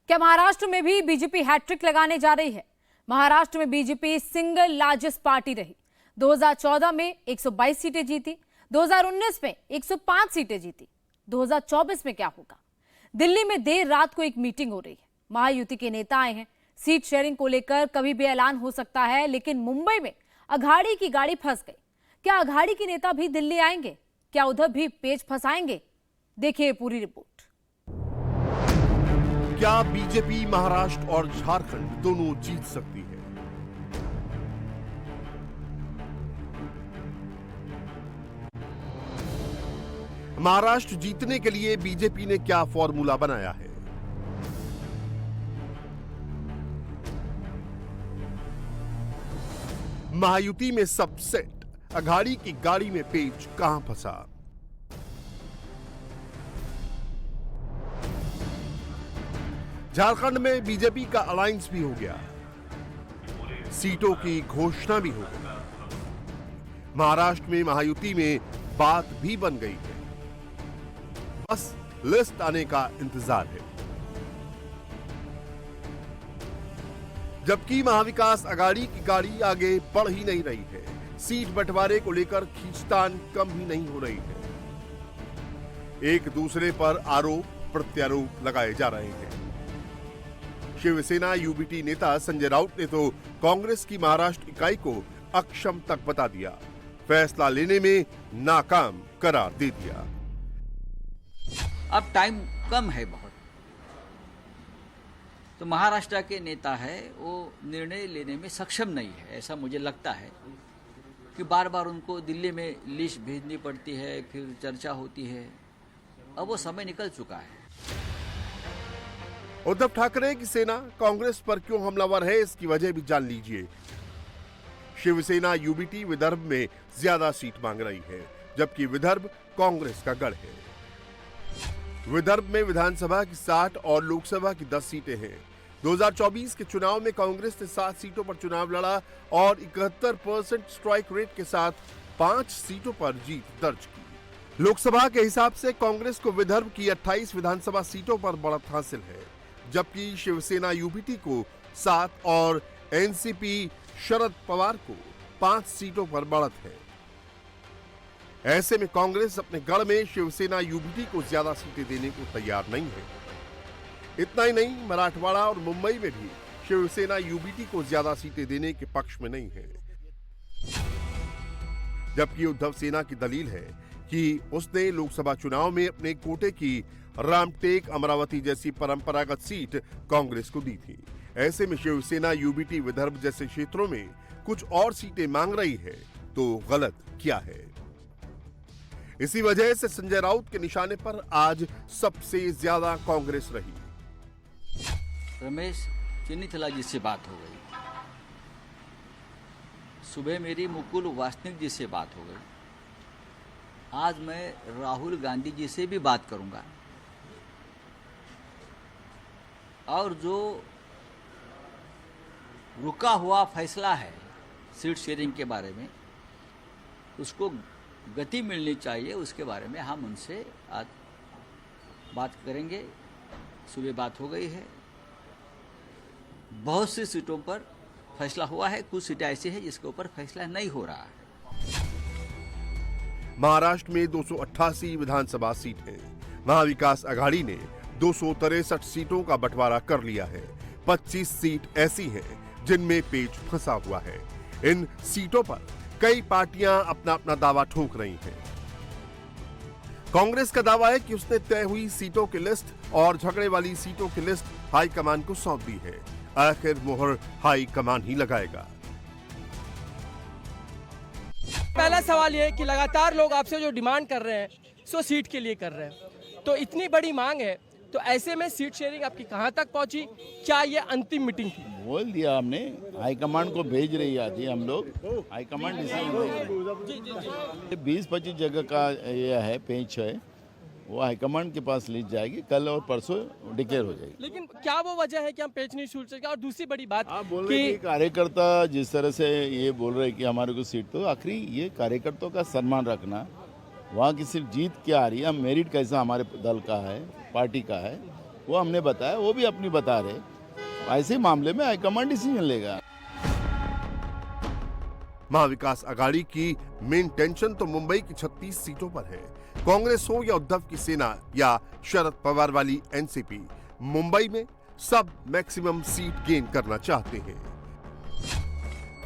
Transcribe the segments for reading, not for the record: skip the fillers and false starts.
क्या महाराष्ट्र में भी बीजेपी हैट्रिक लगाने जा रही है? महाराष्ट्र में बीजेपी सिंगल लार्जेस्ट पार्टी रही। 2014 में 122 सीटें जीती, 2019 में 105 सीटें जीती। 2024 में क्या होगा? दिल्ली में देर रात को एक मीटिंग हो रही है। महायुति के नेता आए हैं। सीट शेयरिंग को लेकर कभी भी ऐलान हो सकता है, लेकिन मुंबई में अघाड़ी की गाड़ी फंस गई। क्या अघाड़ी के नेता भी दिल्ली आएंगे? क्या उधर भी पेच फंसाएंगे? देखिए पूरी रिपोर्ट। क्या बीजेपी महाराष्ट्र और झारखंड दोनों जीत सकती है? महाराष्ट्र जीतने के लिए बीजेपी ने क्या फॉर्मूला बनाया है? महायुति में सब सेट, अघाड़ी की गाड़ी में पेच कहां फंसा? झारखंड में बीजेपी का अलायंस भी हो गया, सीटों की घोषणा भी हो गई। महाराष्ट्र में महायुति में बात भी बन गई है, बस लिस्ट आने का इंतजार है। जबकि महाविकास अघाड़ी की गाड़ी आगे बढ़ ही नहीं रही है, सीट बंटवारे को लेकर खींचतान कम ही नहीं हो रही है। एक दूसरे पर आरोप प्रत्यारोप लगाए जा रहे हैं। शिवसेना यूबीटी नेता संजय राउत ने तो कांग्रेस की महाराष्ट्र इकाई को अक्षम तक बता दिया, फैसला लेने में नाकाम करार दे दिया। अब टाइम कम है बहुत, तो महाराष्ट्र के नेता है वो निर्णय लेने में सक्षम नहीं है, ऐसा मुझे लगता है कि बार बार उनको दिल्ली में लिस्ट भेजनी पड़ती है, फिर चर्चा होती है। अब वो समय निकल चुका है। उद्धव ठाकरे की सेना कांग्रेस पर क्यों हमलावर है, इसकी वजह भी जान लीजिए। शिवसेना यूबीटी विदर्भ में ज्यादा सीट मांग रही है, जबकि विदर्भ कांग्रेस का गढ़ है। विदर्भ में विधानसभा की 60 और लोकसभा की 10 सीटें हैं। 2024 के चुनाव में कांग्रेस ने 7 सीटों पर चुनाव लड़ा और 71% स्ट्राइक रेट के साथ 5 सीटों पर जीत दर्ज की। लोकसभा के हिसाब से कांग्रेस को विदर्भ की 28 विधानसभा सीटों पर बढ़त हासिल है, जबकि शिवसेना यूबीटी को 7 और एनसीपी शरद पवार को 5 सीटों पर बढ़त है। ऐसे में कांग्रेस अपने गढ़ में शिवसेना यूबीटी को ज्यादा सीटें देने को तैयार नहीं है। इतना ही नहीं, मराठवाड़ा और मुंबई में भी शिवसेना यूबीटी को ज्यादा सीटें देने के पक्ष में नहीं है। जबकि उद्धव सेना की दलील है कि उसने लोकसभा चुनाव में अपने कोटे की रामटेक अमरावती जैसी परंपरागत सीट कांग्रेस को दी थी। ऐसे में शिवसेना यूबीटी विदर्भ जैसे क्षेत्रों में कुछ और सीटें मांग रही है, तो गलत क्या है? इसी वजह से संजय राउत के निशाने पर आज सबसे ज्यादा कांग्रेस रही। रमेश चन्नीथला जी से बात हो गई, सुबह मेरी मुकुल वासनिक जी से बात हो गई, आज मैं राहुल गांधी जी से भी बात करूंगा। और जो रुका हुआ फैसला है सीट शेयरिंग के बारे में, उसको गति मिलनी चाहिए, उसके बारे में हम उनसे आज बात करेंगे। सुबह बात हो गई है, बहुत सी सीटों पर फैसला हुआ है, कुछ सीटें ऐसी हैं जिसके ऊपर फैसला नहीं हो रहा है। महाराष्ट्र में 288 विधानसभा सीट है। महाविकास अघाड़ी ने 263 सीटों का बंटवारा कर लिया है। 25 सीट ऐसी हैं जिनमें पेच फंसा हुआ है। इन सीटों पर कई पार्टियां अपना अपना दावा ठोक रही हैं। कांग्रेस का दावा है कि उसने तय हुई सीटों की लिस्ट और झगड़े वाली सीटों की लिस्ट हाईकमान को सौंप दी है। आखिर मोहर हाईकमान ही लगाएगा। पहला सवाल यह है कि लगातार लोग आपसे जो डिमांड कर रहे हैं सो सीट के लिए कर रहे हैं, तो इतनी बड़ी मांग है, तो ऐसे में सीट शेयरिंग आपकी कहां तक पहुंची? क्या ये अंतिम मीटिंग थी? बोल दिया हमने, हाईकमांड को भेज रही आती, हम लोग हाईकमांड डिसाइड 20-25 जगह का ये है, पेंच है, वो हाईकमांड के पास ली जाएगी। कल और परसों डिक्लेयर हो जाएगी। लेकिन क्या वो वजह है कि हम पेच नहीं छूट सके? और दूसरी बड़ी बात बोल रहे कि कार्यकर्ता जिस तरह से ये बोल रहे कि हमारे को सीट, तो आखिरी ये कार्यकर्ताओं का सम्मान रखना, वहाँ की सिर्फ जीत क्या आ रही है, मेरिट कैसा हमारे दल का है, पार्टी का है, वो हमने बताया, वो भी अपनी बता रहे। ऐसे मामले में हाईकमांड डिसीजन लेगा। महाविकास आघाड़ी की मेन टेंशन तो मुंबई की 36 सीटों पर है। कांग्रेस हो या उद्धव की सेना या शरद पवार वाली एनसीपी, मुंबई में सब मैक्सिमम सीट गेन करना चाहते हैं।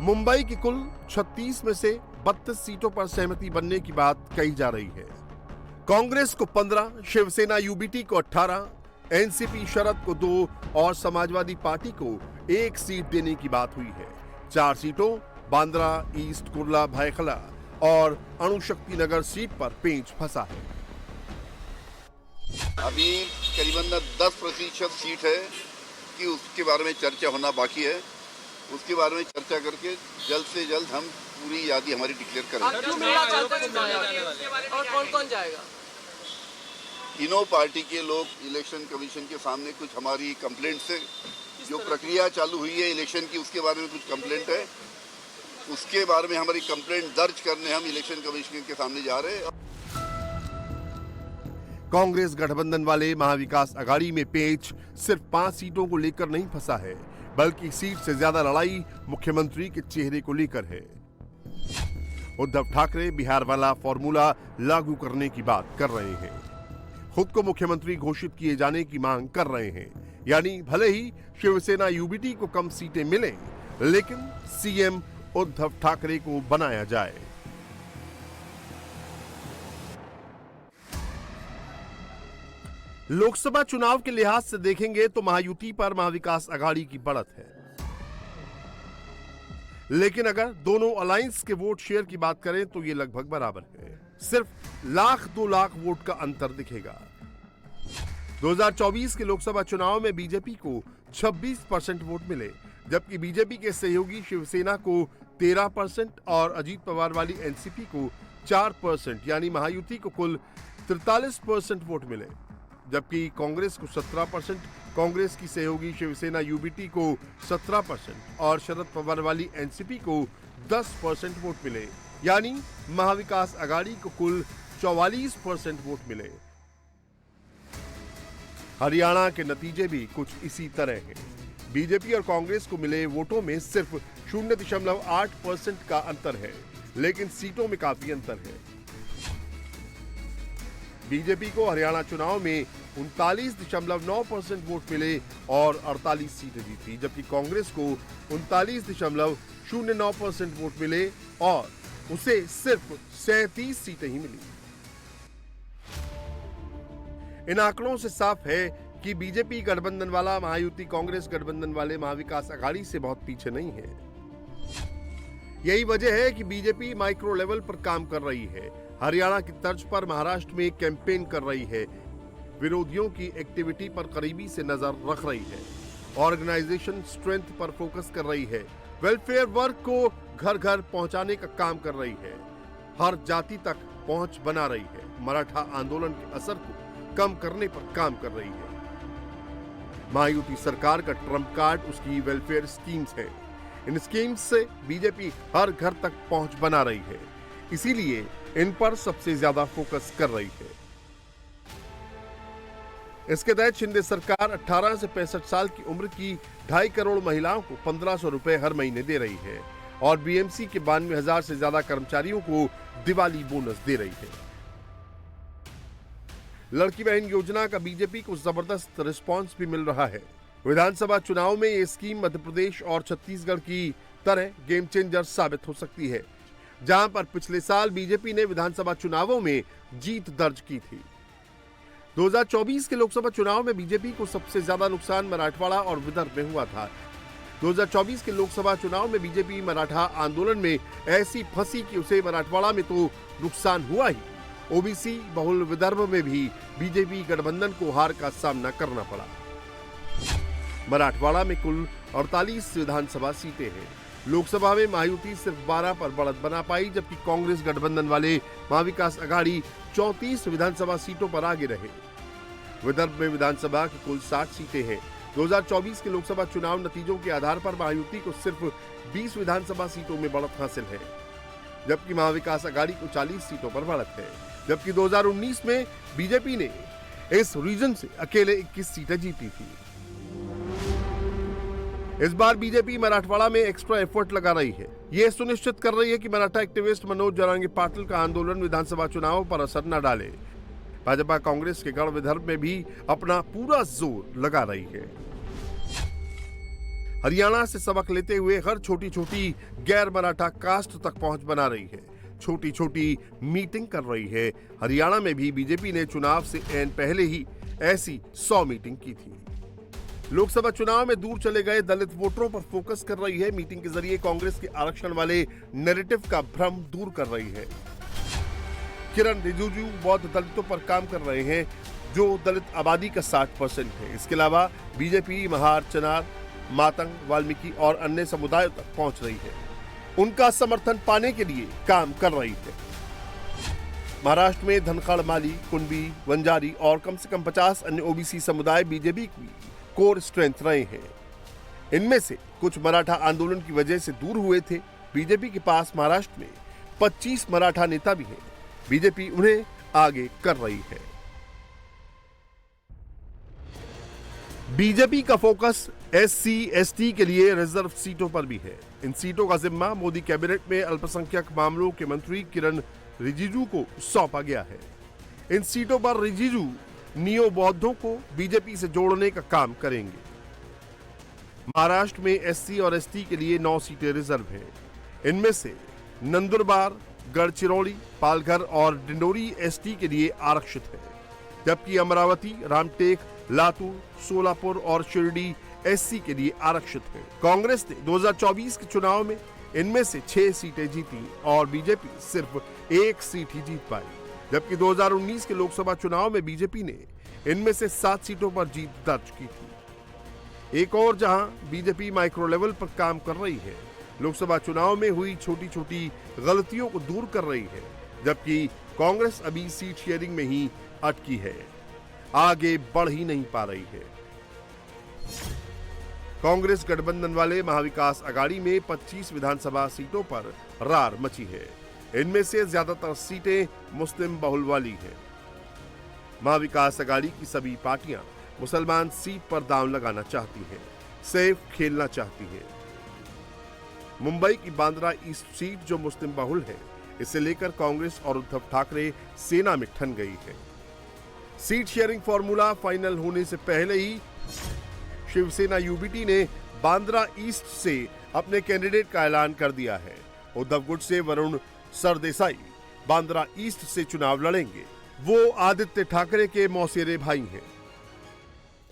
मुंबई की कुल 36 में से 32 सीटों पर सहमति बनने की बात कही जा रही है। कांग्रेस को 15, शिवसेना यूबीटी को 18, एनसीपी शरद को 2 और समाजवादी पार्टी को 1 सीट देने की बात हुई है। 4 सीटों बांद्रा ईस्ट, कुर्ला, भायखला और अणुशक्ति नगर सीट पर पेंच फंसा है। अभी करीबन 10% सीट है कि उसके बारे में चर्चा होना बाकी है। उसके बारे में चर्चा करके जल्द से जल्द हम पूरी यादी हमारी डिक्लेयर करेंगे। और कौन कौन जाएगा? तीनों पार्टी के लोग इलेक्शन कमीशन के सामने कुछ हमारी कंप्लेंट से जो प्रक्रिया चालू हुई है इलेक्शन की, उसके बारे में कुछ कंप्लेंट है, उसके बारे में हमारी कंप्लेंट दर्ज करने हम इलेक्शन कमीशन के सामने जा रहे हैं। कांग्रेस गठबंधन वाले महाविकास आघाड़ी में पेच सिर्फ 5 सीटों को लेकर नहीं फंसा है, बल्कि सीट से ज्यादा लड़ाई मुख्यमंत्री के चेहरे को लेकर है। उद्धव ठाकरे बिहार वाला फॉर्मूला लागू करने की बात कर रहे हैं, खुद को मुख्यमंत्री घोषित किए जाने की मांग कर रहे हैं। यानी भले ही शिवसेना यूबीटी को कम सीटें मिलें, लेकिन सीएम उद्धव ठाकरे को बनाया जाए। लोकसभा चुनाव के लिहाज से देखेंगे तो महायुति पर महाविकास आघाड़ी की बढ़त है, लेकिन अगर दोनों अलायंस के वोट शेयर की बात करें तो ये लगभग बराबर है। सिर्फ 1-2 लाख वोट का अंतर दिखेगा। 2024 के लोकसभा चुनाव में बीजेपी को 26% वोट मिले, जबकि बीजेपी के सहयोगी शिवसेना को 13% और अजीत पवार वाली एनसीपी को 4%, यानी महायुति को कुल 43% वोट मिले। जबकि कांग्रेस को 17%, कांग्रेस की सहयोगी शिवसेना यूबीटी को 17% और शरद पवार वाली एनसीपी को 10% वोट मिले, यानी महाविकास आघाड़ी को कुल 44% वोट मिले। हरियाणा के नतीजे भी कुछ इसी तरह हैं। बीजेपी और कांग्रेस को मिले वोटों में सिर्फ 0.8% का अंतर है, लेकिन सीटों में काफी अंतर है। बीजेपी को हरियाणा चुनाव में 39.9% वोट मिले और 48 सीटें जीती, जबकि कांग्रेस को 39.09% वोट मिले और उसे सिर्फ 37 सीटें ही मिली। इन आंकड़ों से साफ है कि बीजेपी गठबंधन वाला महायुति कांग्रेस गठबंधन वाले महाविकास आघाड़ी से बहुत पीछे नहीं है। यही वजह है कि बीजेपी माइक्रो लेवल पर काम कर रही है, हरियाणा की तर्ज पर महाराष्ट्र में कैंपेन कर रही है, विरोधियों की एक्टिविटी पर करीबी से नजर रख रही है, ऑर्गेनाइजेशन स्ट्रेंथ पर फोकस कर रही है, वेलफेयर वर्क को घर घर पहुंचाने का काम कर रही है, हर जाति तक पहुंच बना रही है, मराठा आंदोलन के असर को कम करने पर काम कर रही है। महायुति सरकार का ट्रम्प कार्ड उसकी वेलफेयर स्कीम्स है। इन स्कीम्स से बीजेपी हर घर तक पहुंच बना रही है, इसीलिए इन पर सबसे ज्यादा फोकस कर रही है। इसके तहत शिंदे सरकार 18 से 65 साल की उम्र की 2.5 करोड़ महिलाओं को 1500 रुपए हर महीने दे रही है और बीएमसी के 92,000 से ज्यादा कर्मचारियों को दिवाली बोनस दे रही है। लड़की बहन योजना का बीजेपी को जबरदस्त रिस्पांस भी मिल रहा है। विधानसभा चुनाव में ये स्कीम मध्य प्रदेश और छत्तीसगढ़ की तरह गेम चेंजर साबित हो सकती है, जहां पर पिछले साल बीजेपी ने विधानसभा चुनावों में जीत दर्ज की थी। 2024 के लोकसभा चुनाव में बीजेपी को सबसे ज्यादा नुकसान मराठवाड़ा और विदर्भ में हुआ था। 2024 के लोकसभा चुनाव में बीजेपी मराठा आंदोलन में ऐसी फंसी कि उसे मराठवाड़ा में तो नुकसान हुआ ही, ओबीसी बहुल विदर्भ में भी बीजेपी गठबंधन को हार का सामना करना पड़ा। मराठवाड़ा में कुल 48 विधानसभा सीटें हैं। लोकसभा में महायुति सिर्फ 12 पर बढ़त बना पाई, जबकि कांग्रेस गठबंधन वाले महाविकास आघाड़ी 34 विधानसभा सीटों पर आगे रहे। विदर्भ में विधानसभा की कुल 60 सीटें हैं। 2024 के लोकसभा चुनाव नतीजों के आधार पर महायुति को सिर्फ 20 विधानसभा सीटों में बढ़त हासिल है, जबकि महाविकास आघाड़ी को 40 सीटों पर बढ़त है। जबकि 2019 में बीजेपी ने इस रीजन से अकेले 21 सीटें जीती थी। इस बार बीजेपी मराठवाड़ा में एक्स्ट्रा एफर्ट लगा रही है। यह सुनिश्चित कर रही है कि मराठा एक्टिविस्ट मनोज जरांगे पाटिल का आंदोलन विधानसभा चुनाव पर असर न डाले। भाजपा कांग्रेस के गढ़ विदर्भ में भी अपना पूरा जोर लगा रही है। हरियाणा से सबक लेते हुए हर छोटी छोटी गैर मराठा कास्ट तक पहुंच बना रही है, छोटी छोटी मीटिंग कर रही है। हरियाणा में भी बीजेपी ने चुनाव से ऐन पहले ही ऐसी 100 मीटिंग की थी। लोकसभा चुनाव में दूर चले गए दलित वोटरों पर फोकस कर रही है। मीटिंग के जरिए कांग्रेस के आरक्षण वाले नैरेटिव का भ्रम दूर कर रही है। किरण रिजिजू बौद्ध दलितों पर काम कर रहे हैं, जो दलित आबादी का 60% है। इसके अलावा बीजेपी महार, चनार, मातंग, वाल्मीकि और अन्य समुदायों तक पहुंच रही है, उनका समर्थन पाने के लिए काम कर रही है। महाराष्ट्र में धनखड़, माली, कुंबी, वंजारी और कम से कम 50 अन्य ओबीसी समुदाय बीजेपी की कोर स्ट्रेंथ रहे हैं। इनमें से कुछ मराठा आंदोलन की वजह से दूर हुए थे। बीजेपी के पास महाराष्ट्र में 25 मराठा नेता भी हैं। बीजेपी उन्हें आगे कर रही है। बीजेपी का फोकस SC, ST के लिए रिजर्व सीटों पर भी है। इन सीटों का जिम्मा मोदी कैबिनेट में अल्पसंख्यक मामलों के मंत्री किरण रिजिजू को सौंपा गया है। इन सीटों पर रिजिजू नियो बौद्धों को बीजेपी से जोड़ने का काम करेंगे। महाराष्ट्र में SC और ST के लिए 9 सीटें रिजर्व हैं। इनमें से नंदुरबार, गढ़चिरौली, पालघर और डिंडोरी ST के लिए आरक्षित है, जबकि अमरावती, रामटेक, लातूर, सोलापुर और शिरडी SC के लिए आरक्षित है। कांग्रेस ने 2024 के चुनाव में इनमें से 6 सीटें जीती और बीजेपी सिर्फ 1 सीट ही जीत पाई, जबकि 2019 के लोकसभा चुनाव में बीजेपी ने इनमें से 7 सीटों पर जीत दर्ज की थी। एक और जहां बीजेपी माइक्रो लेवल पर काम कर रही है, लोकसभा चुनाव में हुई छोटी छोटी गलतियों को दूर कर रही है, जबकि कांग्रेस अभी सीट शेयरिंग में ही अटकी है, आगे बढ़ ही नहीं पा रही है। कांग्रेस गठबंधन वाले महाविकास अघाड़ी में 25 विधानसभा सीटों पर रार मची है। इनमें से ज्यादातर सीटें मुस्लिम बहुल वाली हैं। महाविकास अघाड़ी की सभी पार्टियां मुसलमान सीट पर दांव लगाना चाहती हैं, सेफ खेलना चाहती हैं। मुंबई की बांद्रा ईस्ट सीट जो मुस्लिम बहुल है, इसे लेकर कांग्रेस और उद्धव ठाकरे सेना में ठन गई है। सीट शेयरिंग फॉर्मूला फाइनल होने से पहले ही शिवसेना UBT ने बांद्रा ईस्ट से अपने कैंडिडेट का ऐलान कर दिया है। उद्धव गुट से वरुण सरदेसाई बांद्रा ईस्ट से चुनाव लड़ेंगे। वो आदित्य ठाकरे के मौसेरे भाई हैं।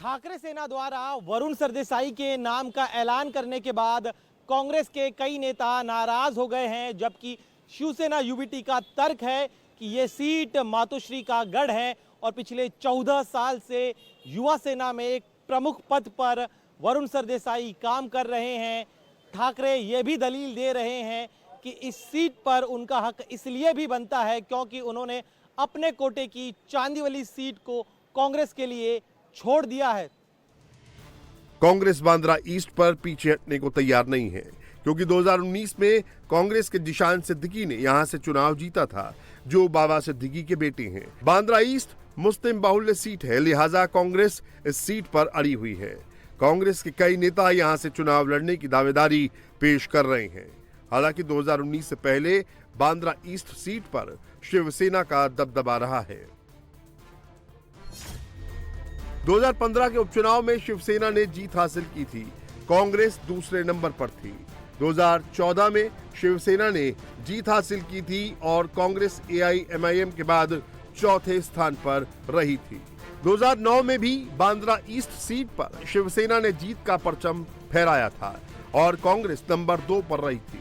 ठाकरे सेना द्वारा वरुण सरदेसाई के नाम का ऐलान करने के बाद कांग्रेस के कई नेता नाराज हो गए हैं, जबकि शिवसेना UBT का तर्क है कि ये सीट मातोश्री का गढ़ है और पिछले 14 साल से युवा सेना में एक प्रमुख पद पर वरुण सरदेसाई काम कर रहे हैं। ठाकरे ये भी दलील दे रहे हैं कि इस सीट पर उनका हक इसलिए भी बनता है क्योंकि उन्होंने अपने कोटे की चांदीवली सीट को कांग्रेस के लिए छोड़ दिया है। कांग्रेस बांद्रा ईस्ट पर पीछे हटने को तैयार नहीं है, क्योंकि 2019 में कांग्रेस के जिशान सिद्दीकी ने यहां से चुनाव जीता था, जो बाबा सिद्दीकी के बेटे हैं। बांद्रा ईस्ट मुस्लिम बाहुल्य सीट है, लिहाजा कांग्रेस इस सीट पर अड़ी हुई है। कांग्रेस के कई नेता यहां से चुनाव लड़ने की दावेदारी पेश कर रहे हैं। हालांकि 2019 से पहले बांद्रा ईस्ट सीट पर शिवसेना का दबदबा रहा है। 2015 के उपचुनाव में शिवसेना ने जीत हासिल की थी, कांग्रेस दूसरे नंबर पर थी। 2014 में शिवसेना ने जीत हासिल की थी और कांग्रेस AIMIM के बाद चौथे स्थान पर रही थी। 2009 में भी बांद्रा ईस्ट सीट पर शिवसेना ने जीत का परचम फहराया था और कांग्रेस नंबर 2 पर रही थी।